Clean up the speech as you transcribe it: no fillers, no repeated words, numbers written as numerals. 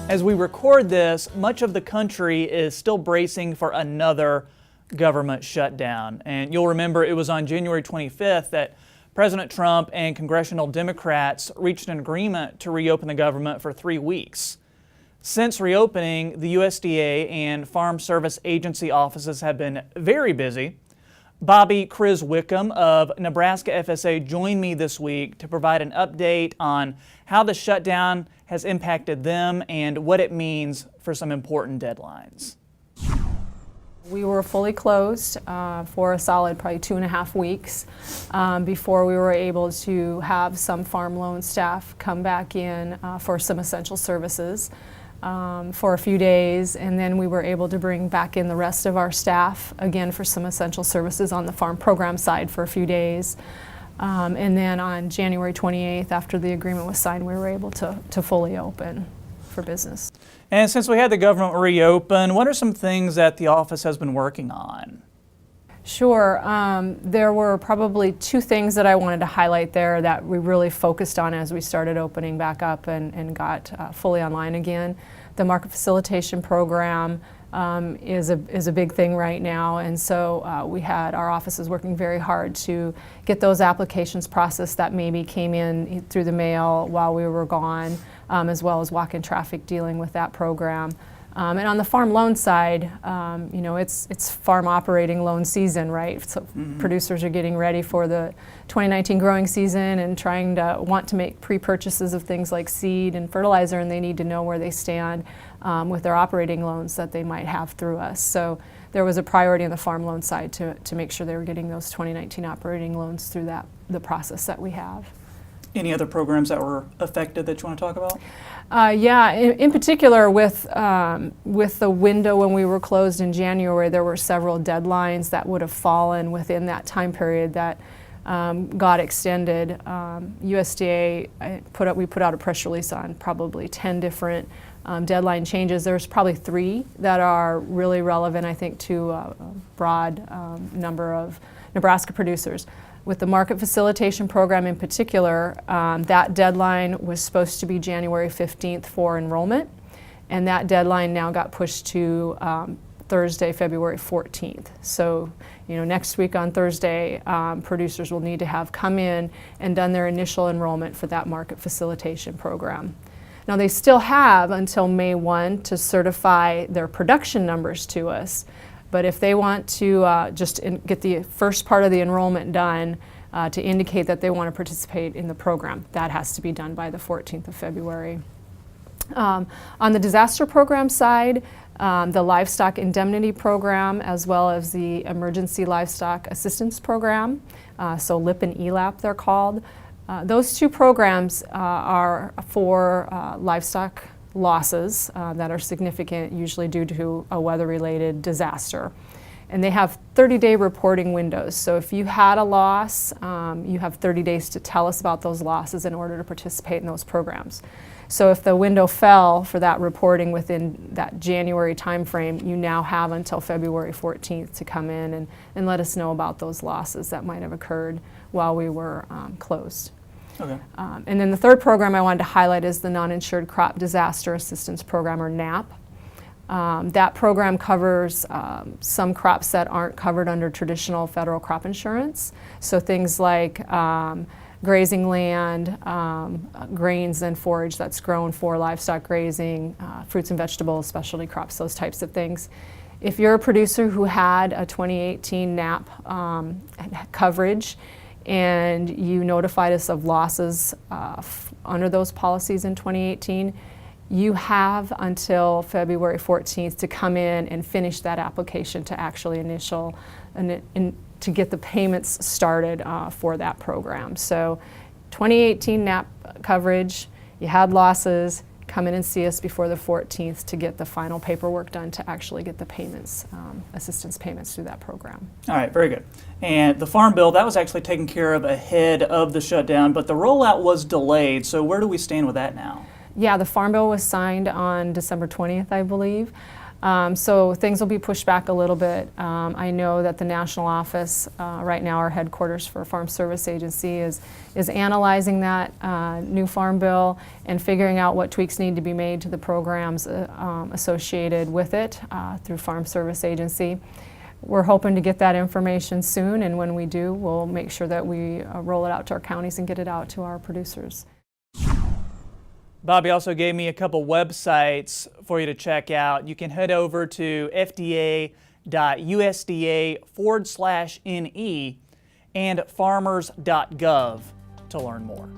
As we record this, much of the country is still bracing for another government shutdown. And you'll remember it was on January 25th that President Trump and congressional Democrats reached an agreement to reopen the government for 3 weeks. Since reopening, the USDA and Farm Service Agency offices have been very busy. Bobbie Kriz-Wickham of Nebraska FSA joined me this week to provide an update on how the shutdown has impacted them and what it means for some important deadlines. We were fully closed for a solid probably 2.5 weeks before we were able to have some farm loan staff come back in for some essential services for a few days, and then we were able to bring back in the rest of our staff again for some essential services on the farm program side for a few days. And then on January 28th, after the agreement was signed, we were able to fully open for business. And since we had the government reopen, what are some things that the office has been working on? Sure. There were probably 2 things that I wanted to highlight there that we really focused on as we started opening back up and got fully online again. The market facilitation program is a big thing right now, and so we had our offices working very hard to get those applications processed that maybe came in through the mail while we were gone, as well as walk-in traffic dealing with that program. And on the farm loan side, you know, it's farm operating loan season, right? So producers are getting ready for the 2019 growing season and want to make pre-purchases of things like seed and fertilizer, and they need to know where they stand with their operating loans that they might have through us. So there was a priority on the farm loan side to make sure they were getting those 2019 operating loans through the process that we have. Any other programs that were affected that you want to talk about? Yeah, in particular with the window when we were closed in January, there were several deadlines that would have fallen within that time period that got extended. USDA, we put out a press release on probably 10 different deadline changes. There's probably 3 that are really relevant, I think, to a broad number of Nebraska producers. With the market facilitation program in particular, that deadline was supposed to be January 15th for enrollment, and that deadline now got pushed to Thursday, February 14th. So, you know, next week on Thursday, producers will need to have come in and done their initial enrollment for that market facilitation program. Now, they still have until May 1 to certify their production numbers to us. But if they want to just get the first part of the enrollment done to indicate that they want to participate in the program, that has to be done by the 14th of February. On the disaster program side, the Livestock Indemnity Program, as well as the Emergency Livestock Assistance Program, so LIP and ELAP they're called, those 2 programs are for livestock losses that are significant, usually due to a weather-related disaster. And they have 30-day reporting windows. So if you had a loss, you have 30 days to tell us about those losses in order to participate in those programs. So if the window fell for that reporting within that January timeframe, you now have until February 14th to come in and let us know about those losses that might have occurred while we were closed. Okay. And then the third program I wanted to highlight is the Non-Insured Crop Disaster Assistance Program, or NAP. That program covers some crops that aren't covered under traditional federal crop insurance. So things like grazing land, grains and forage that's grown for livestock grazing, fruits and vegetables, specialty crops, those types of things. If you're a producer who had a 2018 NAP coverage, and you notified us of losses under those policies in 2018, you have until February 14th to come in and finish that application to actually to get the payments started for that program. So 2018 NAP coverage, you had losses, come in and see us before the 14th to get the final paperwork done to actually get the payments, assistance payments through that program. All right, very good. And the Farm Bill, that was actually taken care of ahead of the shutdown, but the rollout was delayed. So where do we stand with that now? Yeah, the Farm Bill was signed on December 20th, I believe. So things will be pushed back a little bit. I know that the national office, right now our headquarters for Farm Service Agency, is analyzing that new farm bill and figuring out what tweaks need to be made to the programs associated with it through Farm Service Agency. We're hoping to get that information soon, and when we do, we'll make sure that we roll it out to our counties and get it out to our producers. Bobbie also gave me a couple websites for you to check out. You can head over to fda.usda/NE and farmers.gov to learn more.